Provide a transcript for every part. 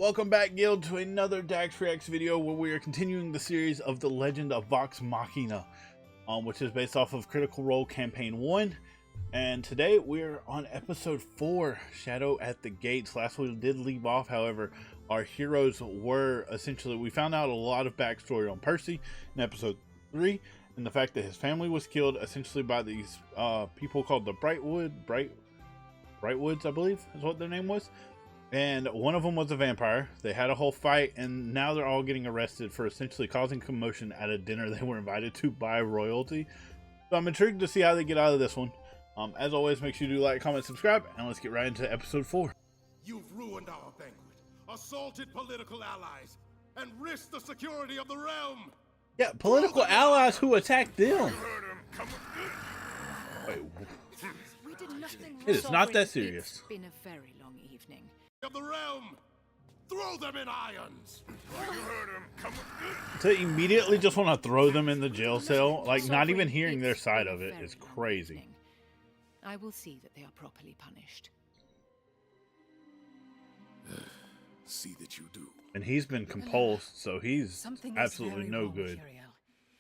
Welcome back, Guild, to another Dax Reacts video where we are continuing the series of the Legend of Vox Machina, which is based off of Critical Role Campaign 1. And today we're on episode 4, Shadow at the Gates. Last we did leave off, however, our heroes were essentially, we found out a lot of backstory on Percy in episode 3, and the fact that his family was killed essentially by these people called the Brightwoods, I believe is what their name was. And one of them was a vampire. They had a whole fight, and now they're all getting arrested for essentially causing commotion at a dinner they were invited to by royalty. So I'm intrigued to see how they get out of this one. As always, make sure you do like, comment, subscribe, and let's get right into episode 4. You've ruined our banquet, assaulted political allies, and risked the security of the realm. Yeah, political allies who attacked them. Wait, We did nothing wrong. it is not that serious. It's been a very long evening. Of the realm, throw them in irons. To immediately just want to throw them in the jail cell, like not even hearing their side of it, is crazy. I will see that they are properly punished. See that you do. And he's been compulsed, so he's Something absolutely is very no wrong, good. Uriel.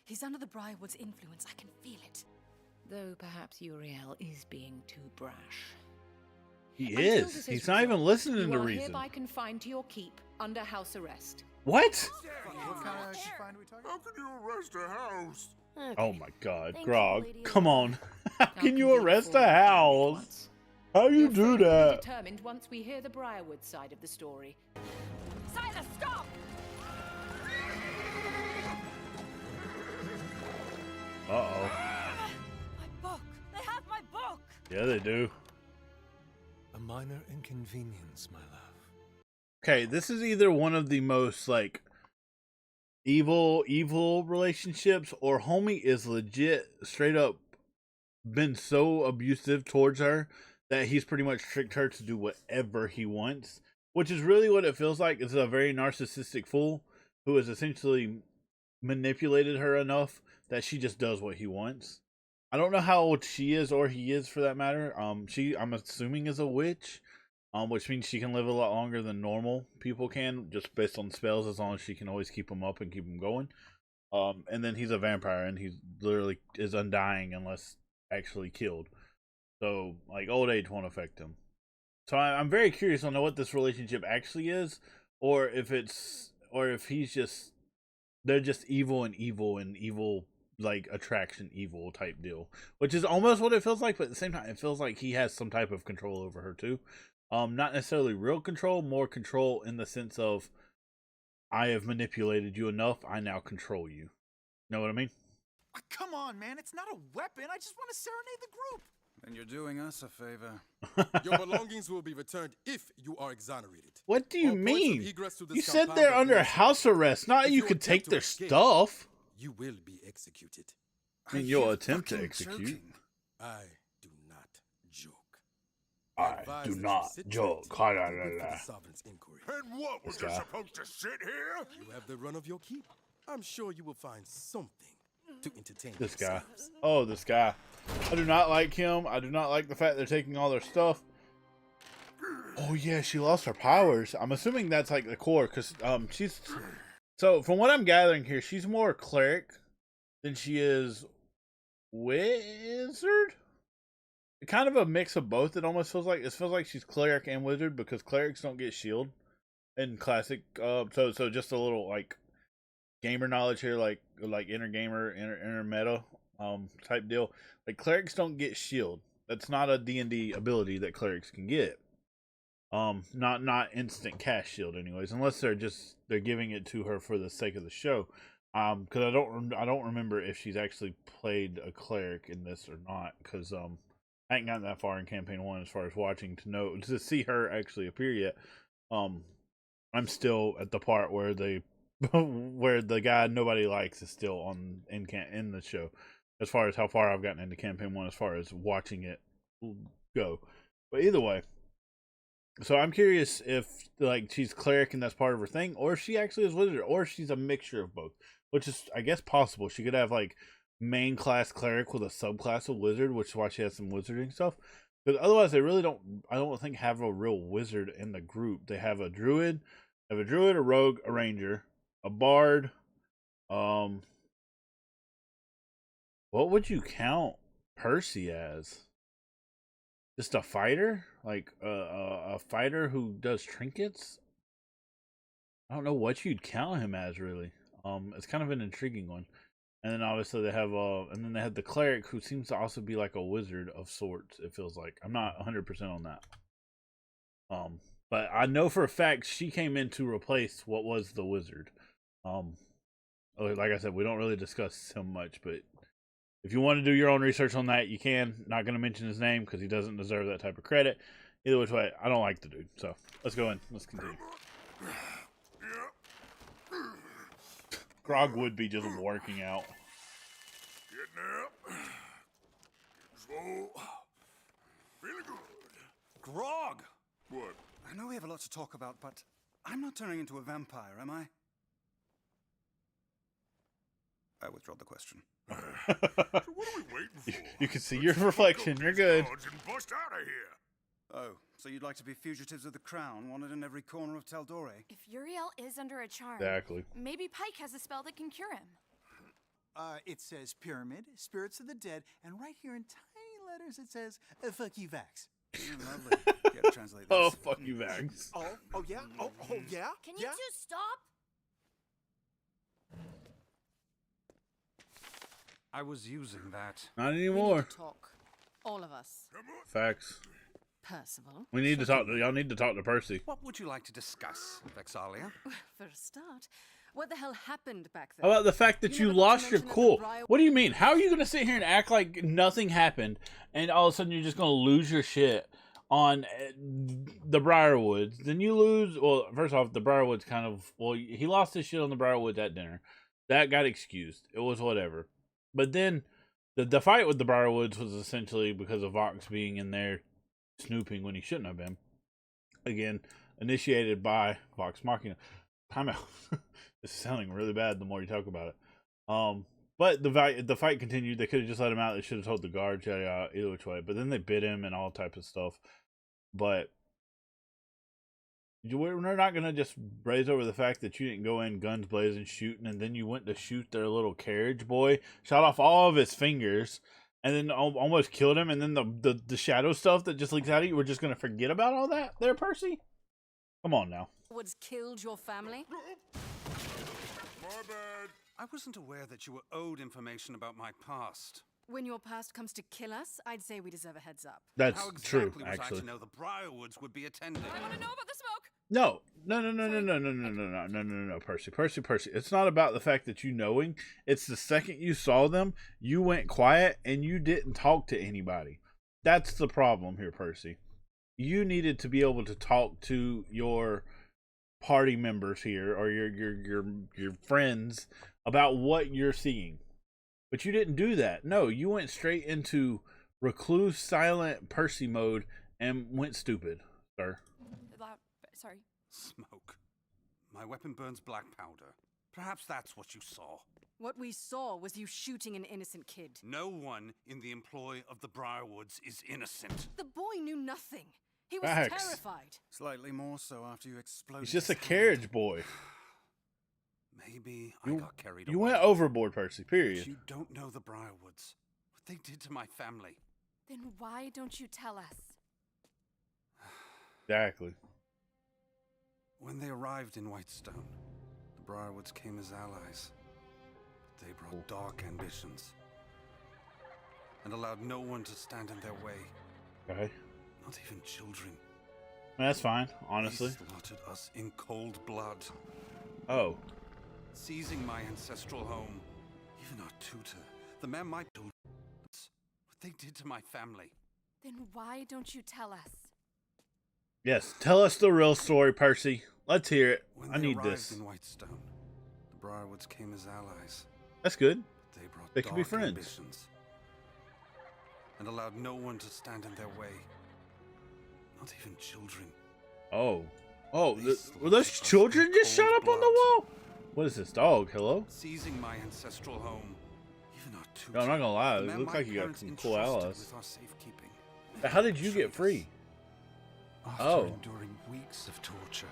He's under the Briarwood's influence. I can feel it. Though perhaps Uriel is being too brash. He Until is. this He's not even resolved, listening you to are reason. hereby confined to your keep under house arrest. What? What kind of confined we talking? How can you arrest a house? Oh my god, Thank Grog, you, Lady come on. How I'll can you convene arrest formal a hearing house? once. How you Your do fate will be that? determined once we hear the Briarwood side of the story. Silas, stop! Uh-oh. My book! They have my book! Yeah, they do. A minor inconvenience, my love. Okay, this is either one of the most, like, evil relationships, or homie is legit, straight up, been so abusive towards her that he's pretty much tricked her to do whatever he wants. Which is really what it feels like. It's a very narcissistic fool who has essentially manipulated her enough that she just does what he wants. I don't know how old she is, or he is for that matter. I'm assuming is a witch, which means she can live a lot longer than normal people can, just based on spells, as long as she can always keep them up and keep them going. And then he's a vampire, and he literally is undying unless actually killed. So, like, old age won't affect him. So I'm very curious on what this relationship actually is, or if he's just, they're just evil, like attraction evil type deal, which is almost what it feels like, but at the same time it feels like he has some type of control over her too. Not necessarily real control, more control in the sense of, I have manipulated you enough, I now control you. Know what I mean? Come on, man. It's not a weapon. I just want to serenade the group. And you're doing us a favor. Your belongings will be returned if you are exonerated. What do you All points of mean? egress to this You said compound they're are under blocked. house arrest, not If you you could take attempt to their escape, stuff. You will be executed. I mean, Are you'll you attempt to fucking execute. joking? I do not joke. I advise do that you not sit joke. tight Ha, and la, wait la, for la. the sovereign's inquiry. And what, was This you guy. supposed to sit here? You have the run of your keep. I'm sure you will find something to entertain This guy. yourselves. Oh, this guy. I do not like him. I do not like the fact they're taking all their stuff. Oh yeah, she lost her powers. I'm assuming that's like the core, because she's, so from what I'm gathering here, she's more cleric than she is wizard. Kind of a mix of both. It almost feels like, it feels like she's cleric and wizard, because clerics don't get shield in classic. So just a little like gamer knowledge here, like inner gamer, inner meta type deal. Like, clerics don't get shield. That's not a D&D ability that clerics can get. Not instant cast shield anyways, unless they're giving it to her for the sake of the show. Because I don't remember if she's actually played a cleric in this or not, because I ain't gotten that far in campaign 1 as far as watching to see her actually appear yet. I'm still at the part where where the guy nobody likes is still in the show, as far as how far I've gotten into campaign 1 as far as watching it go. But either way, so I'm curious if like she's cleric and that's part of her thing, or if she actually is wizard, or if she's a mixture of both, which is, I guess, possible. She could have like main class cleric with a subclass of wizard, which is why she has some wizarding stuff. Because otherwise they really don't, I don't think, have a real wizard in the group. They have a druid, Have a druid, a rogue, a ranger, a bard. What would you count Percy as? Just a fighter? Like a fighter who does trinkets? I don't know what you'd count him as, really. It's kind of an intriguing one. And then obviously they have and then they have the cleric, who seems to also be like a wizard of sorts, it feels like. I'm not 100% on that. But I know for a fact she came in to replace what was the wizard. Like I said, we don't really discuss him much, but if you want to do your own research on that, you can. Not going to mention his name because he doesn't deserve that type of credit. Either which way, I don't like the dude. So let's go in. Let's continue. Grog would be just working out. Getting up. Getting swole. Really good. Grog! What? I know we have a lot to talk about, but I'm not turning into a vampire, am I? I withdraw the question. So what are we waiting for? You can see your reflection. You're good. And bust out of here. Oh, so you'd like to be fugitives of the crown, wanted in every corner of Taldore? If Uriel is under a charm, Exactly. maybe Pike has a spell that can cure him. It says pyramid, spirits of the dead, and right here in tiny letters it says, fuck you, Vax. Lovely. Yeah, translate this. Oh, fuck you, Vax. Oh yeah? Oh yeah? Can you two stop? I was using that. Not We need anymore. to talk. All of us. Facts. Percival. We need to talk to y'all. Need to talk to Percy. What would you like to discuss, Vexalia? For a start, what the hell happened back How then? about the fact that You you never got to lost your mention that cool? the Briar- What do you mean? How are you gonna sit here and act like nothing happened, and all of a sudden you're just gonna lose your shit on the Briarwoods? Then you lose. Well, first off, the Briarwoods kind of. Well, he lost his shit on the Briarwoods at dinner. That got excused. It was whatever. But then the fight with the Briarwoods was essentially because of Vox being in there snooping when he shouldn't have been. Again, initiated by Vox Machina. Time out. This is sounding really bad the more you talk about it. But the fight continued. They could have just let him out. They should have told the guards, either which way. But then they bit him and all type of stuff. But we're not going to just braze over the fact that you didn't go in guns blazing, shooting, and then you went to shoot their little carriage boy, shot off all of his fingers, and then almost killed him, and then the shadow stuff that just leaks out of you, we're just going to forget about all that there, Percy? Come on now. What's killed your family? My bad. I wasn't aware that you were owed information about my past. When your past comes to kill us, I'd say we deserve a heads up. That's How true, exactly was I actually. to know the Briarwoods would be attending? I want to know about the smoke. No, Percy. It's not about the fact that you knowing. It's the second you saw them, you went quiet and you didn't talk to anybody. That's the problem here, Percy. You needed to be able to talk to your party members here, or your friends, about what you're seeing. But you didn't do that. No, you went straight into recluse, silent Percy mode and went stupid, sir. Sorry. Smoke. My weapon burns black powder. Perhaps that's what you saw. What we saw was you shooting an innocent kid. No one in the employ of the Briarwoods is innocent. The boy knew nothing. He was Facts. terrified. Slightly more so after you exploded. He's just a his hand. carriage boy. Maybe I got carried away. You went overboard, Percy, But period. you don't know the Briarwoods. What they did to my family. Then why don't you tell us? Exactly. When they arrived in Whitestone, the Briarwoods came as allies. But they brought dark ambitions. And allowed no one to stand in their way. Okay. Not even children. That's fine, honestly. They slaughtered us in cold blood. Oh. Seizing my ancestral home. Even our tutor. The man my children. What they did to my family. Then why don't you tell us? Yes, tell us the real story, Percy. Let's hear it. When I they need arrived this. in Whitestone, the Briarwoods came as allies. That's good. They brought They could be dark friends. ambitions. And allowed no one to stand in their way. Not even children. Oh. They Were those slaughtered us children in just shot cold up on the blood. wall? What is this, dog? Hello? Seizing my ancestral home. Even our tutor. No, I'm not gonna lie. the It man looks my like you got parents some cool entrusted allies. with our safekeeping. But how did you get Betrayed us. free? After Oh. enduring weeks of torture,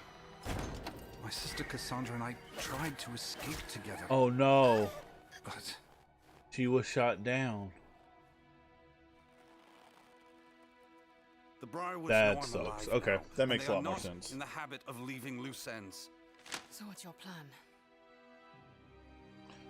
My sister Cassandra and I tried to escape together. Oh no. But She was shot down. the Briarwoods That know I'm sucks. alive Okay, now, that and makes they a are lot more not sense. in the habit of leaving loose ends. So what's your plan?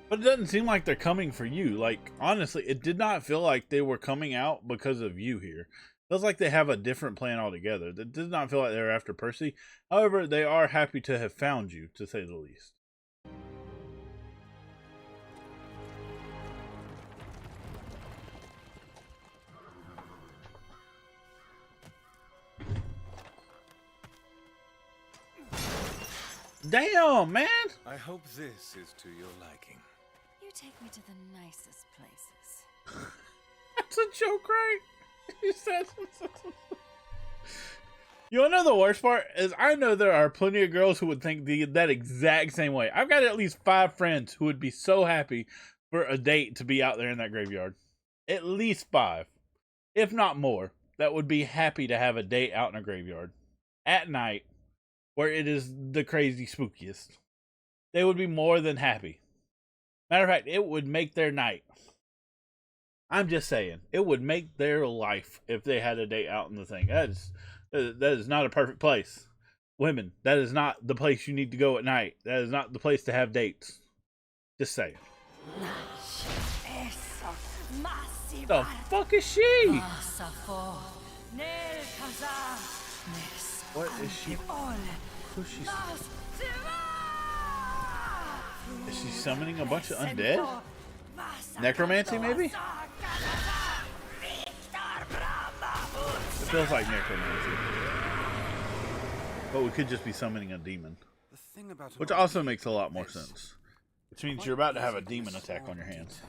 But it doesn't seem like they're coming for you. Like, honestly, it did not feel like they were coming out because of you here. It feels like they have a different plan altogether. It did not feel like they were after Percy. However, they are happy to have found you, to say the least. Damn, man! I hope this is to your liking. You take me to the nicest places. That's a joke, right? He says. You wanna know the worst part is I know there are plenty of girls who would think that exact same way. I've got at least 5 friends who would be so happy for a date to be out there in that graveyard. At least 5, if not more, that would be happy to have a date out in a graveyard at night where it is the crazy spookiest. They would be more than happy. Matter of fact, it would make their night. I'm just saying, it would make their life if they had a date out in the thing. That is not a perfect place. Women, that is not the place you need to go at night. That is not the place to have dates. Just saying. The fuck is she? What is she? Who's she? Is she summoning a bunch of undead? Necromancy, maybe? It feels like necromancy. But we could just be summoning a demon. The thing about Which also makes a lot more sense. Which means you're about to have a demon attack on your hands.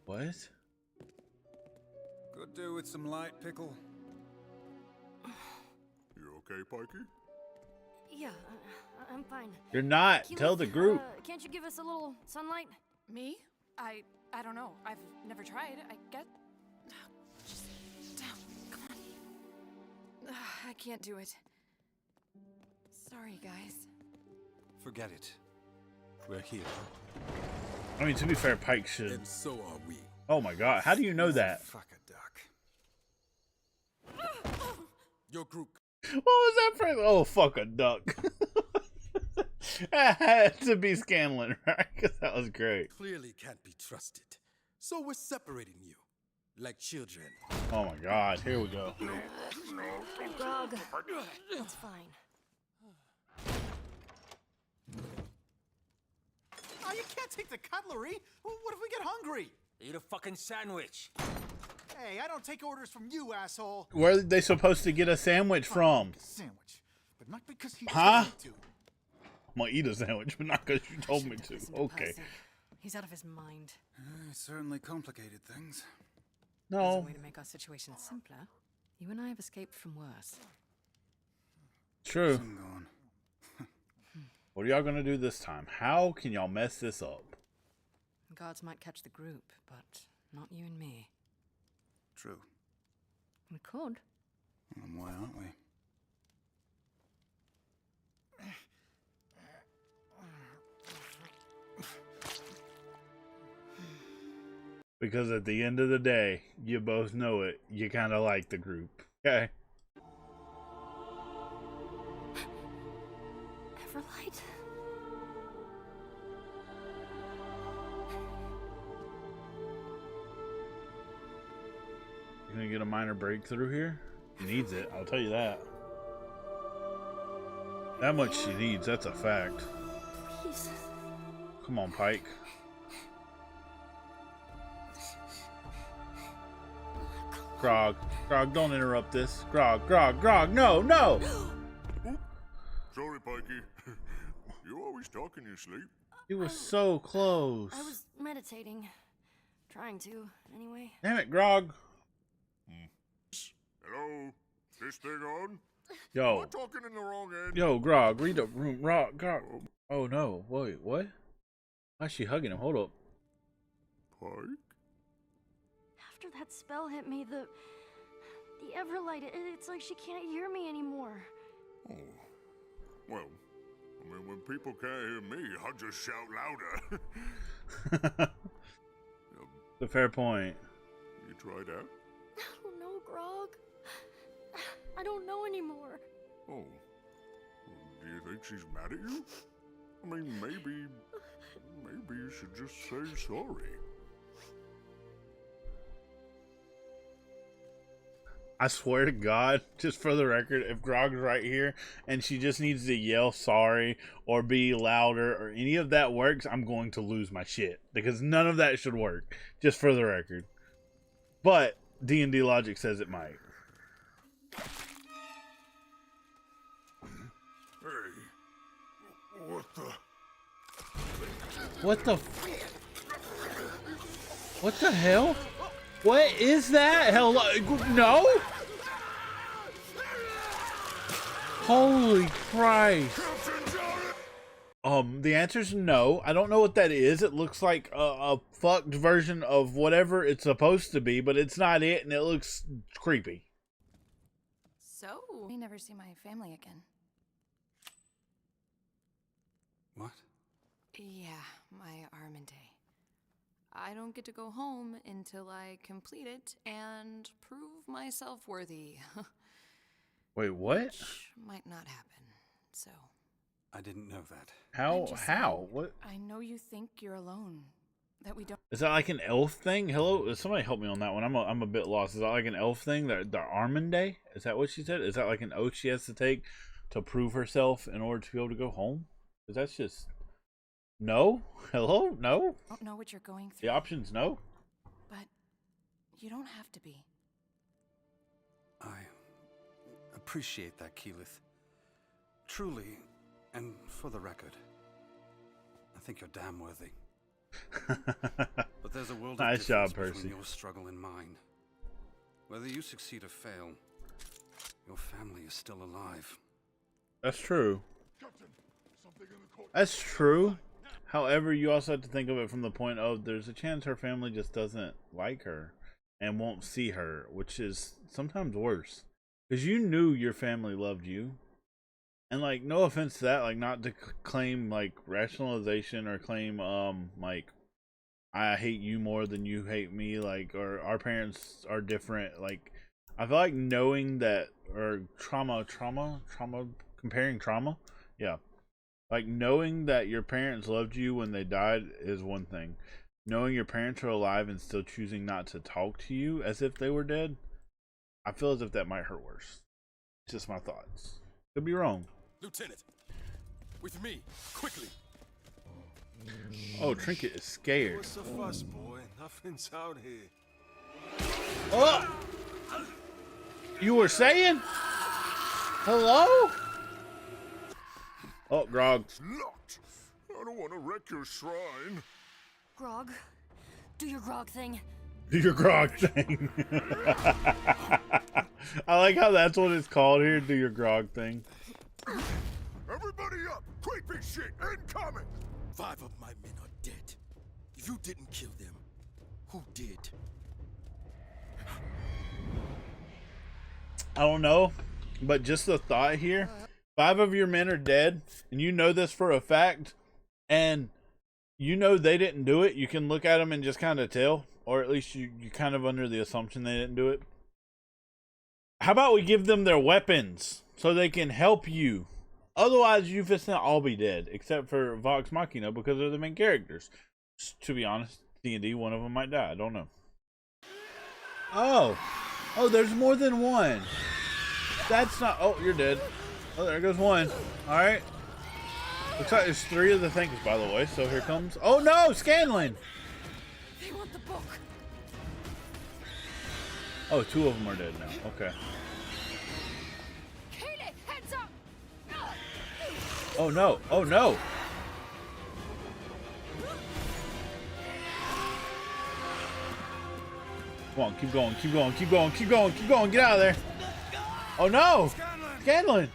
What? Could do with some light pickle. You okay, Pikey? Yeah, I'm fine. You're not. Keyleth, Tell the group. Can't you give us a little sunlight? Me? I don't know. I've never tried. I get. Just down. Come on. I can't do it. Sorry, guys. Forget it. We're here. I mean, to be fair, Pike should. And so are we. Oh my god, how do you know that? Fuck a duck. Your group. What was that phrase? Oh, fuck a duck. I had to be Scanlan, right? Because that was great. Clearly can't be trusted. So we're separating you. Like children. Oh my god, here we go. Grog. It's fine. Oh, you can't take the cutlery. What if we get hungry? Eat a fucking sandwich. Hey, I don't take orders from you, asshole. Where are they supposed to get a sandwich from? Sandwich, but not because he Huh? told me to. I'm gonna eat a sandwich, but not because you told me to. Listen Okay. Percy. He's out of his mind. It certainly complicated things. There's a No. way to make our situation simpler. You and I have escaped from worse. True. I'm gone. What are y'all gonna do this time? How can y'all mess this up? Guards might catch the group, but not you and me. True. We could. And why aren't we? Because at the end of the day, you both know it. You kind of like the group. Okay? Everlight? You gonna get a minor breakthrough here? She needs it, I'll tell you that. That much she needs, that's a fact. Please. Come on, Pike. Grog, don't interrupt this. Grog, no, no! Sorry, Pikey. You always talk in your sleep. He was so close. I was meditating. Trying to, anyway. Damn it, Grog. Hello? This thing on? Yo. I'm talking in the wrong end. Yo, Grog, read the room. Grog. Oh no, wait, what? Why is she hugging him? Hold up. Pike? After that spell hit me, the The Everlight, it's like she can't hear me anymore. Oh. Well, I mean, when people can't hear me, I'll just shout louder. The fair point. You tried that? I don't know, Grog. I don't know anymore. Oh. Do you think she's mad at you? I mean, maybe you should just say sorry. I swear to God, just for the record, if Grog's right here and she just needs to yell sorry or be louder or any of that works, I'm going to lose my shit because none of that should work, just for the record. But D&D logic says it might. Hey, what the? What the hell? What is that? Hello? No? Holy Christ. The answer's no. I don't know what that is. It looks like a fucked version of whatever it's supposed to be, but it's not it, and it looks creepy. So, we never see my family again. What? Yeah, my Armand Day. I don't get to go home until I complete it and prove myself worthy. Wait, what? Which might not happen, so. I didn't know that. How? What? I know you think you're alone. That we don't. Is that like an elf thing? Hello? Somebody help me on that one. I'm a bit lost. Is that like an elf thing? The Armand Day? Is that what she said? Is that like an oath she has to take to prove herself in order to be able to go home? Because that's just... No? Hello? No? I don't know what you're going through. The option's no? But you don't have to be. I appreciate that, Keyleth. Truly, and for the record, I think you're damn worthy. But there's a world of Nice job, difference Percy. between your struggle and mine. Whether you succeed or fail, your family is still alive. That's true. Captain, something in the court. That's true. However, you also have to think of it from the point of there's a chance her family just doesn't like her and won't see her, which is sometimes worse. Because you knew your family loved you. And, like, no offense to that, like, not to claim, like, rationalization or claim, like, I hate you more than you hate me, like, or our parents are different. Like, I feel like knowing that, or comparing trauma, yeah. Like, knowing that your parents loved you when they died is one thing. Knowing your parents are alive and still choosing not to talk to you as if they were dead, I feel as if that might hurt worse. Just my thoughts. Could be wrong. Lieutenant, with me, quickly. Oh, Trinket is scared. What's the fuss, boy? Nothing's out here. Oh! You were saying? Hello? Oh, Grog. It's locked. I don't want to wreck your shrine. Grog, do your Grog thing. Do your Grog thing. I like how that's what it's called here. Do your Grog thing. Everybody up! Creepy shit incoming! 5 of my men are dead. If you didn't kill them, who did? I don't know, but just the thought here. 5 of your men are dead, and you know this for a fact, and you know they didn't do it. You can look at them and just kind of tell, or at least you kind of under the assumption they didn't do it. How about we give them their weapons so they can help you? Otherwise, you just all be dead, except for Vox Machina because they're the main characters. To be honest, D&D, one of them might die. I don't know. Oh, there's more than one. That's not. Oh, you're dead. Oh, there goes one. All right. Looks like there's 3 of the things, by the way. So here comes. Oh no, Scanlan. They want the book. Oh, 2 of them are dead now. Okay. Katie, heads up! Oh no! Oh no! Come on, keep going, keep going, keep going, keep going, keep going, get out of there! Oh no! Scanlan!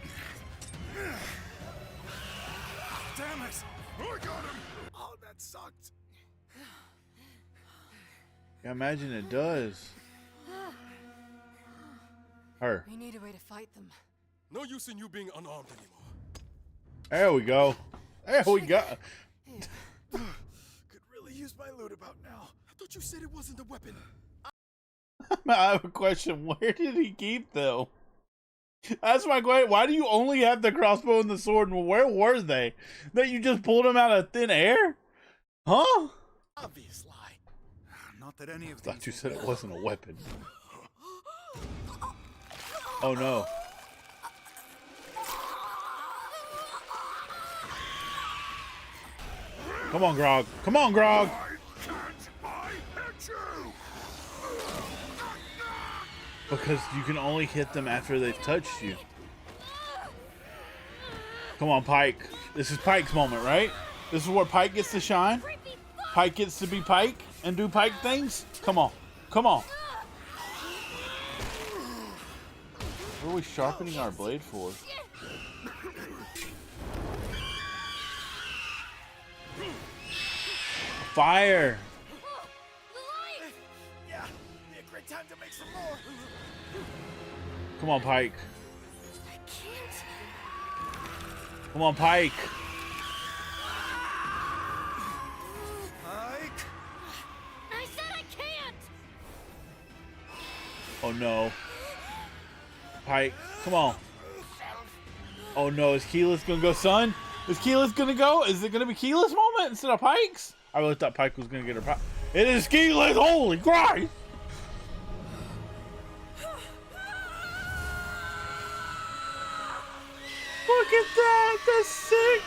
Damn it! I got him! Oh, that sucked. I imagine it does. Her. We need a way to fight them. No use in you being unarmed anymore. There we go. There we go. Could really use my loot about now. I thought you said it wasn't a weapon. I have a question. Where did he keep them? That's my question. Why do you only have the crossbow and the sword? And where were they? That you just pulled them out of thin air? Huh? Obvious lie. Not that any of I thought these you will said it work. wasn't a weapon. Oh no. Come on, Grog. Come on, Grog. Why can't I hit you? Because you can only hit them after they've touched you. Come on, Pike. This is Pike's moment, right? This is where Pike gets to shine. Pike gets to be Pike and do Pike things. Come on. Come on. What are we sharpening our blade for? Fire. Yeah, be a great time to make some more. Come on, Pike. Come on, Pike. Pike! I said I can't! Oh no. Pike, come on. Oh no, is Keyless gonna go, son? Is Keyless gonna go? Is it gonna be Keyless moment instead of Pike's? I really thought Pike was gonna get her. It is Keyless! Holy Christ! Look at that! That's sick!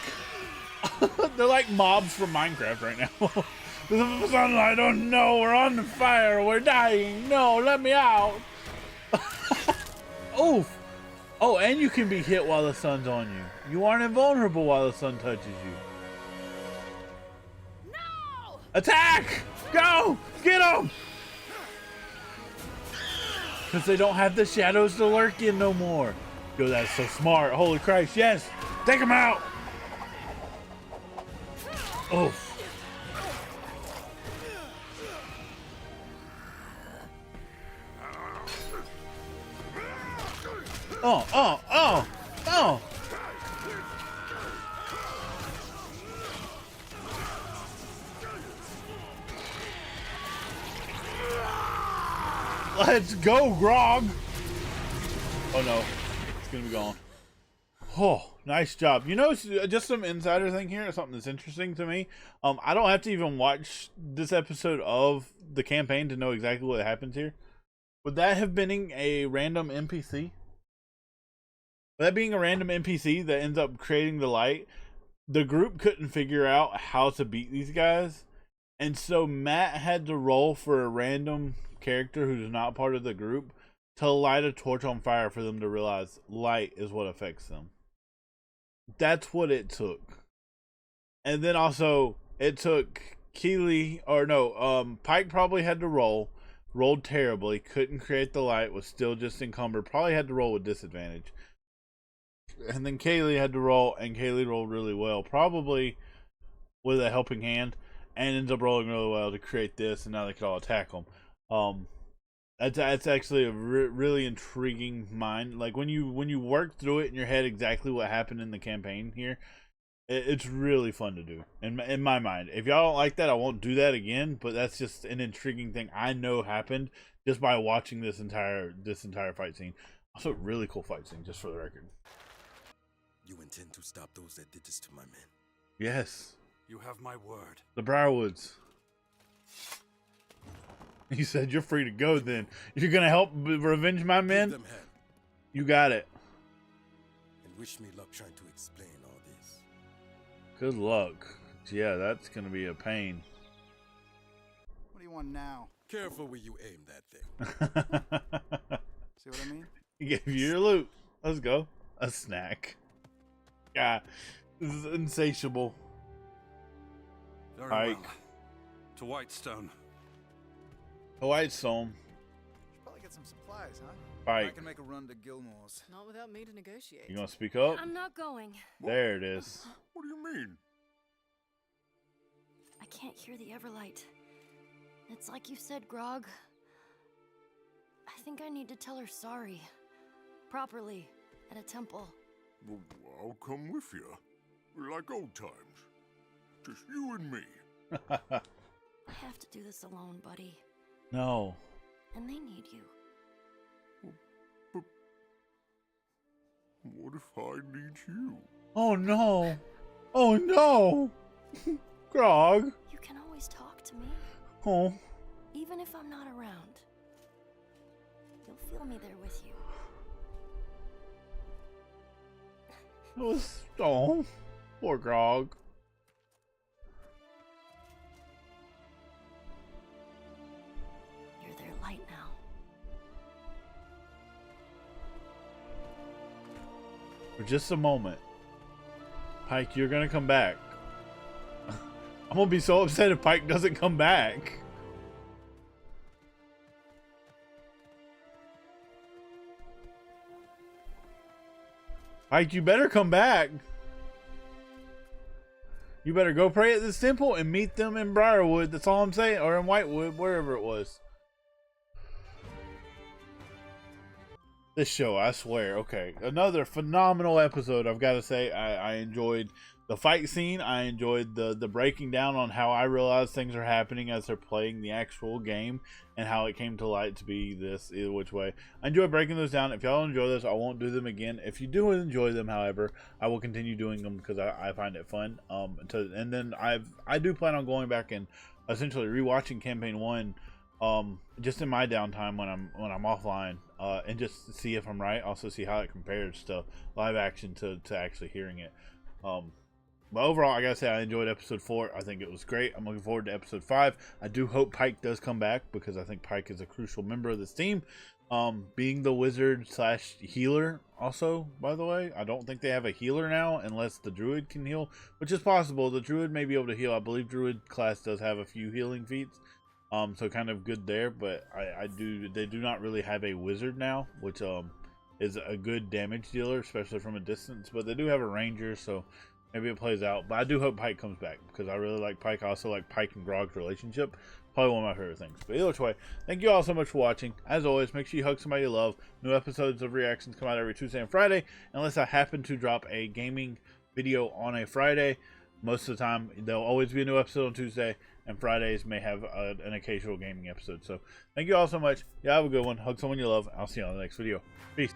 They're like mobs from Minecraft right now. The sunlight, oh no, we're on the fire, we're dying. No, let me out. Oh, oh, and you can be hit while the sun's on you. You aren't invulnerable while the sun touches you. No! Attack! Go! Get them! Because they don't have the shadows to lurk in no more. Yo, that's so smart. Holy Christ, yes! Take them out! Oh. Oh. Let's go, Grog. Oh no, it's gonna be gone. Oh, nice job. You know, just some insider thing here, something that's interesting to me. I don't have to even watch this episode of the campaign to know exactly what happens here. Would that have been a random NPC? That being a random NPC that ends up creating the light, the group couldn't figure out how to beat these guys. And so Matt had to roll for a random character who's not part of the group to light a torch on fire for them to realize light is what affects them. That's what it took. And then also it took Pike probably had to rolled terribly, couldn't create the light, was still just encumbered, probably had to roll with disadvantage. And then Kaylee had to roll, and Kaylee rolled really well, probably with a helping hand, and ends up rolling really well to create this, and now they can all attack them. That's actually a really intriguing mind. Like when you work through it in your head exactly what happened in the campaign here, it's really fun to do. In my mind, if y'all don't like that, I won't do that again. But that's just an intriguing thing I know happened just by watching this entire fight scene. Also, really cool fight scene, just for the record. You intend to stop those that did this to my men? Yes. You have my word. The Briarwoods. He said, "You're free to go. Then you're gonna help revenge my men. Give them hell. You got it. And wish me luck trying to explain all this." Good luck. Yeah, that's gonna be a pain." What do you want now? Careful where you aim that thing. See what I mean? He gave you your loot. Let's go. A snack. Yeah, this is insatiable. Very Pike. well. To Whitestone. A white stone. Should probably get some supplies, huh? I Pike. can make a run to Gilmore's. Not without me to negotiate. You gonna speak up? I'm not going. There it is. What do you mean? I can't hear the Everlight. It's like you said, Grog. I think I need to tell her sorry. properly at a temple. Well, I'll come with you. Like old times. Just you and me. I have to do this alone, buddy. No. And they need you. But what if I need you? Oh no. Oh no. Grog. You can always talk to me. Oh. Even if I'm not around. You'll feel me there with you. It was, oh, poor Grog. You're their light now. For just a moment. Pike, you're gonna come back. I'm gonna be so upset if Pike doesn't come back. Pike, you better come back. You better go pray at this temple and meet them in Briarwood. That's all I'm saying. Or in Whitewood, wherever it was. This show, I swear. Okay, another phenomenal episode. I've got to say, I enjoyed the fight scene. I enjoyed the breaking down on how I realized things are happening as they're playing the actual game and how it came to light to be this either which way. I enjoy breaking those down. If y'all enjoy this, I won't do them again. If you do enjoy them, however, I will continue doing them because I find it fun. And then I do plan on going back and essentially rewatching campaign 1 just in my downtime when I'm offline, and just see if I'm right. Also see how it compares to live action to actually hearing it. But overall, I gotta say I enjoyed episode 4. I think it was great. I'm looking forward to episode 5. I do hope Pike does come back because I think Pike is a crucial member of this team. Being the wizard / healer also, by the way. I don't think they have a healer now unless the druid can heal, which is possible. The druid may be able to heal. I believe druid class does have a few healing feats. So kind of good there, but they do not really have a wizard now, which is a good damage dealer, especially from a distance, but they do have a ranger, so maybe it plays out. But I do hope Pike comes back because I really like Pike. I also like Pike and Grog's relationship. Probably one of my favorite things. But either way, thank you all so much for watching. As always, make sure you hug somebody you love. New episodes of reactions come out every Tuesday and Friday, unless I happen to drop a gaming video on a Friday. Most of the time, there'll always be a new episode on Tuesday, and Fridays may have an occasional gaming episode. So thank you all so much. Yeah, have a good one. Hug someone you love. I'll see you on the next video. Peace.